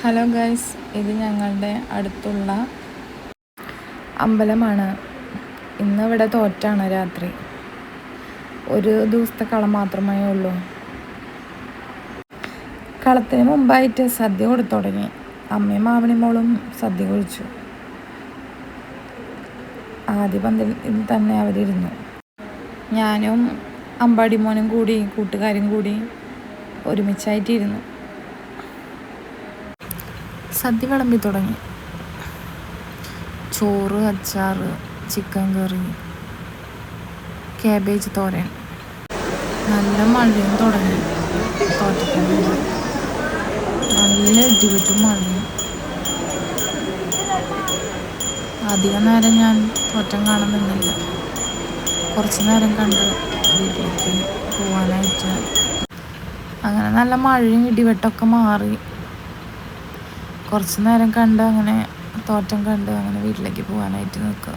Hello guys, ഇത് ഞങ്ങളുടെ അടുത്തുള്ള അമ്പലമാണ്. ഇന്ന് ഇവിടെ തോറ്റാണ് രാത്രി. ഒരു ദിവസത്തെ കളം മാത്രമേ ഉള്ളൂ. കളത്തിന് മുമ്പായിട്ട് സദ്യ കൊടുത്തു തുടങ്ങി. അമ്മയും മാവണിമോളും സദ്യ കഴിച്ചു. ആദ്യ പന്തലിൽ തന്നെ അവരിരുന്നു. ഞാനും അമ്പാടിമോനും കൂടി കൂട്ടുകാരും കൂടി ഒരുമിച്ചായിട്ടിരുന്നു. സദ്യ വിളമ്പി തുടങ്ങി. ചോറ്, അച്ചാറ്, ചിക്കൻ കറി, കാബേജ് തോരൻ. നല്ല മഴയും തുടങ്ങി. തോറ്റക്കുന്നുണ്ട്. നല്ല ഇടിവെട്ടും മഴയും. അധികം നേരം ഞാൻ തോറ്റം കാണാൻ നിന്നില്ല. കുറച്ച് നേരം കണ്ട് വീട്ടിലേക്ക് പോവാനായിട്ട്. അങ്ങനെ നല്ല മഴയും ഇടിവെട്ടൊക്കെ മാറി. കുറച്ച് നേരം കണ്ട് അങ്ങനെ തോറ്റം കണ്ട് അങ്ങനെ വീട്ടിലേക്ക് പോകാനായിട്ട് നിൽക്കുക.